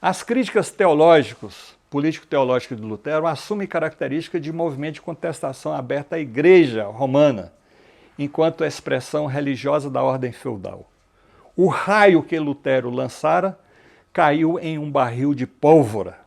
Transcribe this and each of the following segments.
As críticas teológicas, político-teológicas de Lutero assumem características de movimento de contestação aberta à Igreja Romana, enquanto expressão religiosa da ordem feudal. O raio que Lutero lançara caiu em um barril de pólvora.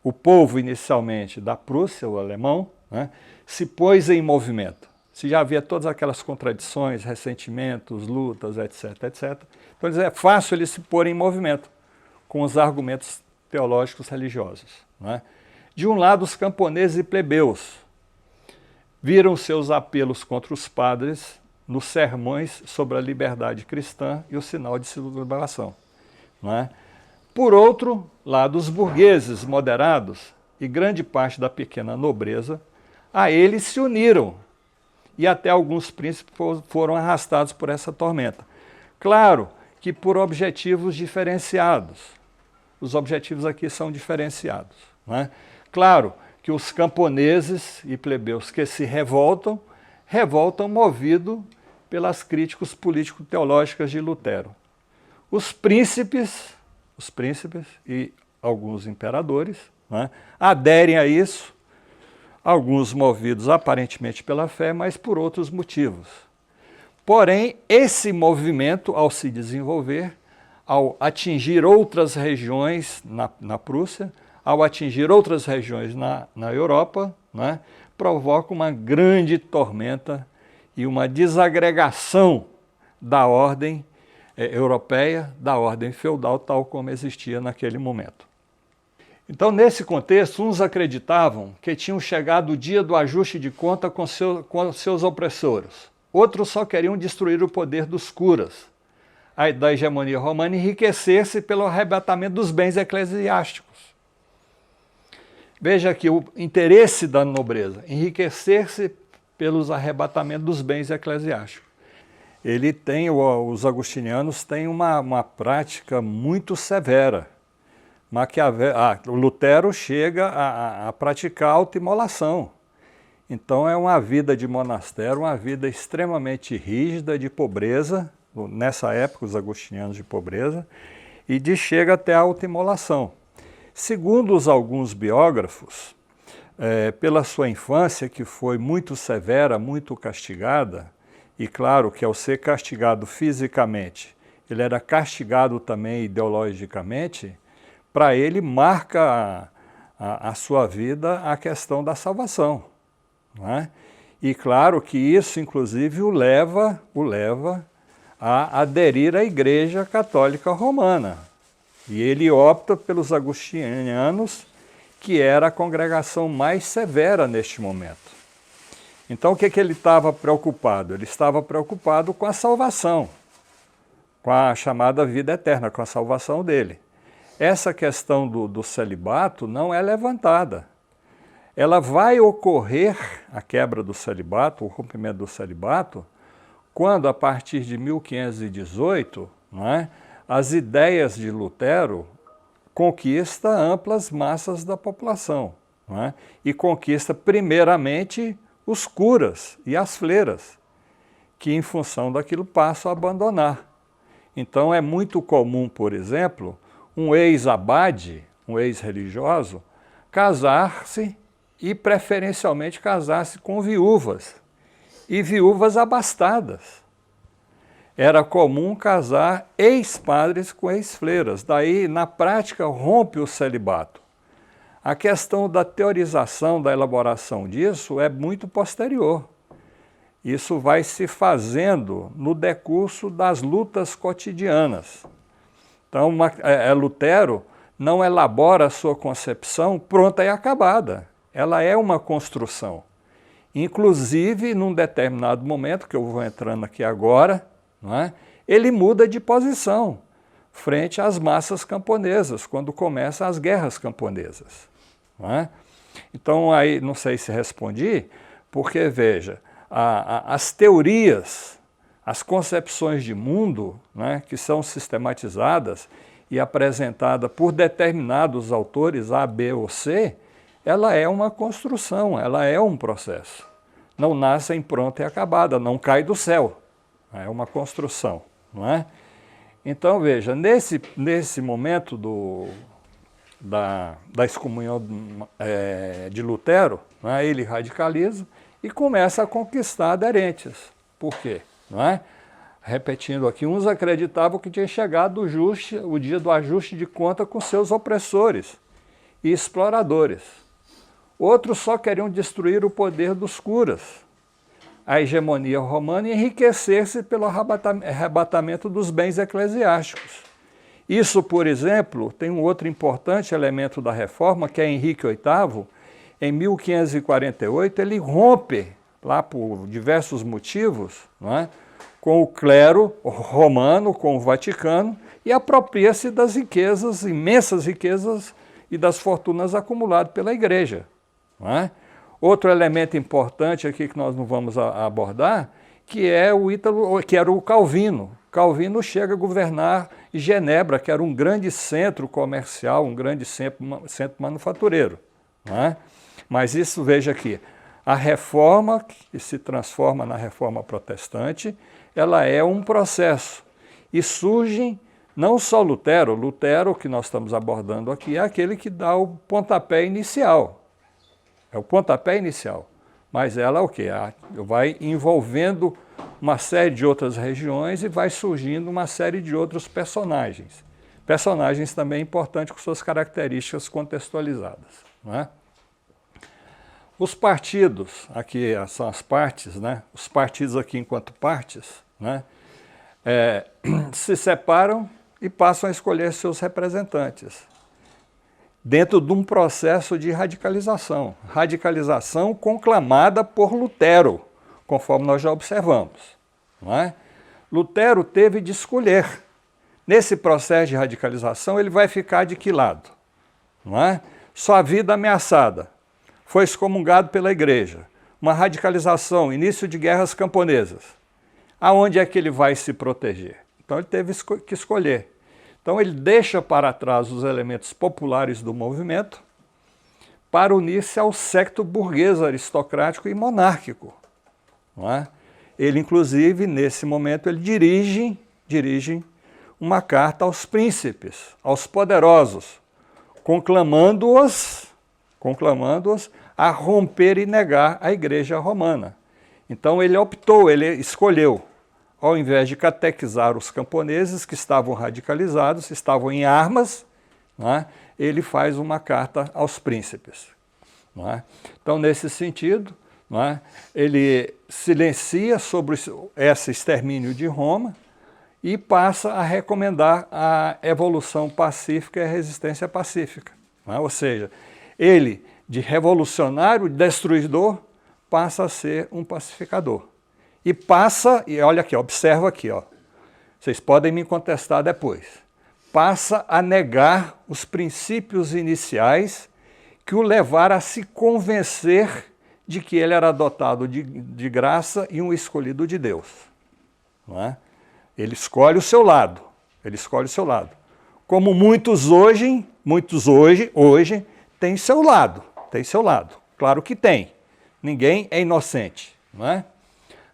O povo, inicialmente da Prússia, o alemão, se pôs em movimento. Se já havia todas aquelas contradições, ressentimentos, lutas, etc, etc. Então é fácil ele se pôr em movimento com os argumentos teológicos religiosos. De um lado, os camponeses e plebeus viram seus apelos contra os padres nos sermões sobre a liberdade cristã e o sinal de liberação. Por outro lado, os burgueses moderados e grande parte da pequena nobreza a eles se uniram e até alguns príncipes foram arrastados por essa tormenta. Claro que por objetivos diferenciados. Os objetivos aqui são diferenciados. Claro que os camponeses e plebeus que se revoltam movidos pelas críticas político-teológicas de Lutero. Os príncipes e alguns imperadores aderem a isso, alguns movidos aparentemente pela fé, mas por outros motivos. Porém, esse movimento, ao se desenvolver, ao atingir outras regiões na Prússia, ao atingir outras regiões na Europa, provoca uma grande tormenta e uma desagregação da ordem europeia, da ordem feudal, tal como existia naquele momento. Então, nesse contexto, uns acreditavam que tinham chegado o dia do ajuste de conta com seus opressores. Outros só queriam destruir o poder dos curas, da hegemonia romana, e enriquecer-se pelo arrebatamento dos bens eclesiásticos. Veja aqui o interesse da nobreza, enriquecer-se pelos arrebatamentos dos bens eclesiásticos. Os agostinianos têm uma prática muito severa. O Lutero chega a praticar autoimolação. Então é uma vida de monastério, uma vida extremamente rígida, de pobreza, nessa época os agostinianos de pobreza, e chega até a autoimolação. Segundo alguns biógrafos, pela sua infância, que foi muito severa, muito castigada, e claro que ao ser castigado fisicamente, ele era castigado também ideologicamente, para ele marca a sua vida a questão da salvação. E claro que isso, inclusive, o leva a aderir à Igreja Católica Romana. E ele opta pelos agostinianos, que era a congregação mais severa neste momento. Então, o que ele estava preocupado? Ele estava preocupado com a salvação, com a chamada vida eterna, com a salvação dele. Essa questão do celibato não é levantada. Ela vai ocorrer, a quebra do celibato, o rompimento do celibato, quando, a partir de 1518, as ideias de Lutero conquistam amplas massas da população, e conquista primeiramente os curas e as freiras, que em função daquilo passam a abandonar. Então é muito comum, por exemplo, um ex-abade, um ex-religioso, casar-se e preferencialmente casar-se com viúvas, e viúvas abastadas. Era comum casar ex-padres com ex-freiras, daí na prática rompe o celibato. A questão da teorização, da elaboração disso é muito posterior. Isso vai se fazendo no decurso das lutas cotidianas. Então, Lutero não elabora a sua concepção pronta e acabada. Ela é uma construção. Inclusive, num determinado momento, que eu vou entrando aqui agora, ele muda de posição frente às massas camponesas, quando começam as guerras camponesas. Então, aí, não sei se respondi, porque, veja, as teorias, as concepções de mundo, que são sistematizadas e apresentada por determinados autores A, B ou C, ela é uma construção, ela é um processo. Não nasce pronta e acabada, não cai do céu. É uma construção, não é? Então, veja, nesse momento da excomunhão de Lutero, né, ele radicaliza e começa a conquistar aderentes. Por quê? Não é? Repetindo aqui, uns acreditavam que tinha chegado o dia do ajuste de conta com seus opressores e exploradores. Outros só queriam destruir o poder dos curas, a hegemonia romana e enriquecer-se pelo arrebatamento dos bens eclesiásticos. Isso, por exemplo, tem um outro importante elemento da reforma, que é Henrique VIII. Em 1548, ele rompe, lá por diversos motivos, não é? Com o clero romano, com o Vaticano, e apropria-se das riquezas, imensas riquezas e das fortunas acumuladas pela Igreja. Não é? Outro elemento importante aqui que nós não vamos abordar, que era o Calvino. Calvino chega a governar Genebra, que era um grande centro comercial, um grande centro manufatureiro. Não é? Mas isso, veja aqui, a reforma, que se transforma na reforma protestante, ela é um processo. E surge não só Lutero, que nós estamos abordando aqui, é aquele que dá o pontapé inicial. É o pontapé inicial. Mas ela o quê? Vai envolvendo uma série de outras regiões e vai surgindo uma série de outros personagens. Personagens também importantes com suas características contextualizadas. Não é? Os partidos, aqui são as partes, né? Os partidos aqui enquanto partes, né? Se separam e passam a escolher seus representantes, dentro de um processo de radicalização. Radicalização conclamada por Lutero, conforme nós já observamos. Não é? Lutero teve de escolher. Nesse processo de radicalização, ele vai ficar de que lado? Não é? Sua vida ameaçada. Foi excomungado pela Igreja. Uma radicalização, início de guerras camponesas. Aonde é que ele vai se proteger? Então ele teve que escolher. Então ele deixa para trás os elementos populares do movimento para unir-se ao séquito burguês, aristocrático e monárquico. Não é? Ele, inclusive, nesse momento, ele dirige uma carta aos príncipes, aos poderosos, conclamando-os a romper e negar a Igreja Romana. Então ele escolheu, ao invés de catequizar os camponeses que estavam radicalizados, estavam em armas, não é? Ele faz uma carta aos príncipes. Não é? Então, nesse sentido, não é? Ele silencia sobre esse extermínio de Roma e passa a recomendar a evolução pacífica e a resistência pacífica. Não é? Ou seja, ele, de revolucionário, destruidor, passa a ser um pacificador. E olha aqui, observa aqui, ó. Vocês podem me contestar depois. Passa a negar os princípios iniciais que o levaram a se convencer de que ele era dotado de graça e um escolhido de Deus. Não é? Ele escolhe o seu lado. Como muitos hoje têm seu lado. Claro que tem. Ninguém é inocente. Não é?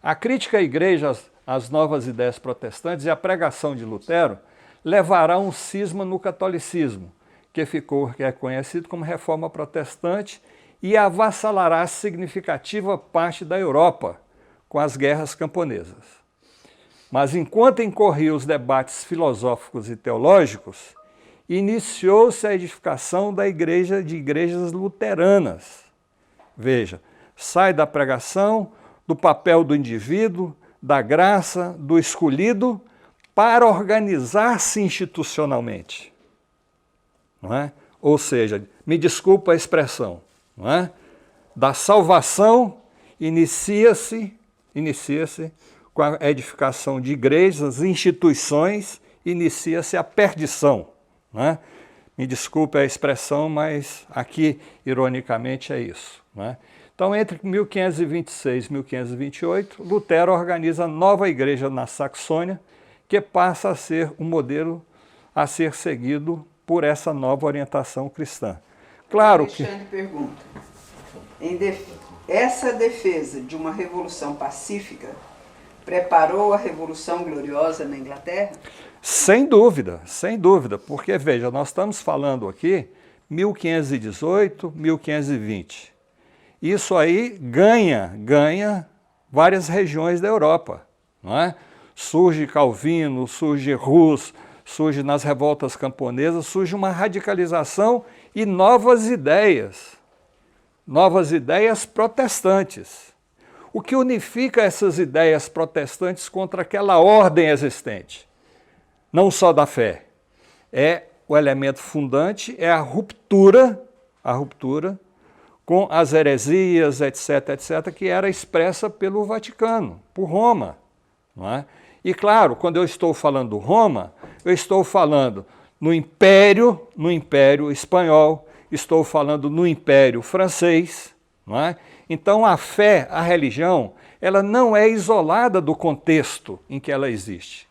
A crítica à Igreja, às novas ideias protestantes e a pregação de Lutero levará a um cisma no catolicismo, que é conhecido como Reforma Protestante, e avassalará significativa parte da Europa com as guerras camponesas. Mas enquanto incorriam os debates filosóficos e teológicos, iniciou-se a edificação de igrejas luteranas. Veja, sai da pregação, do papel do indivíduo, da graça, do escolhido, para organizar-se institucionalmente. Não é? Ou seja, me desculpa a expressão, não é? Da salvação inicia-se com a edificação de igrejas, instituições, inicia-se a perdição. Não é? Me desculpe a expressão, mas aqui, ironicamente, é isso. Não é? Então, entre 1526 e 1528, Lutero organiza a nova igreja na Saxônia, que passa a ser um modelo a ser seguido por essa nova orientação cristã. Claro que... Alexandre pergunta, essa defesa de uma revolução pacífica preparou a Revolução Gloriosa na Inglaterra? sem dúvida, porque veja, nós estamos falando aqui 1518, 1520. Isso aí ganha várias regiões da Europa, não é? Surge Calvino, surge Hus, surge nas revoltas camponesas, surge uma radicalização e novas ideias protestantes. O que unifica essas ideias protestantes contra aquela ordem existente? Não só da fé, é o elemento fundante, é a ruptura com as heresias, etc., que era expressa pelo Vaticano, por Roma. Não é? E claro, quando eu estou falando Roma, eu estou falando no Império Espanhol, estou falando no Império Francês. Não é? Então a fé, a religião, ela não é isolada do contexto em que ela existe.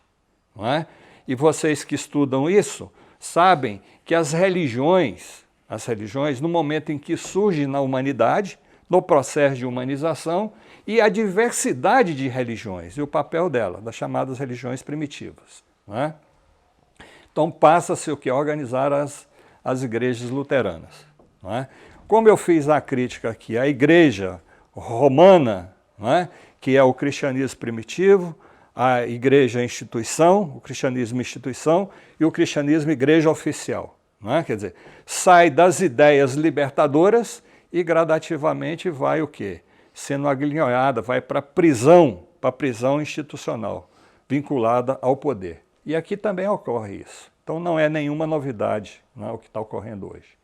Não é? E vocês que estudam isso, sabem que as religiões, no momento em que surgem na humanidade, no processo de humanização, e a diversidade de religiões, e o papel dela, das chamadas religiões primitivas. Não é? Então passa-se o que? Organizar as igrejas luteranas. Não é? Como eu fiz a crítica aqui, a igreja romana, não é? Que é o cristianismo primitivo, a igreja instituição, o cristianismo instituição e o cristianismo igreja oficial. Não é? Quer dizer, sai das ideias libertadoras e gradativamente vai o quê? Sendo aglinhada, vai para a prisão institucional, vinculada ao poder. E aqui também ocorre isso. Então não é nenhuma novidade, não é, o que está ocorrendo hoje.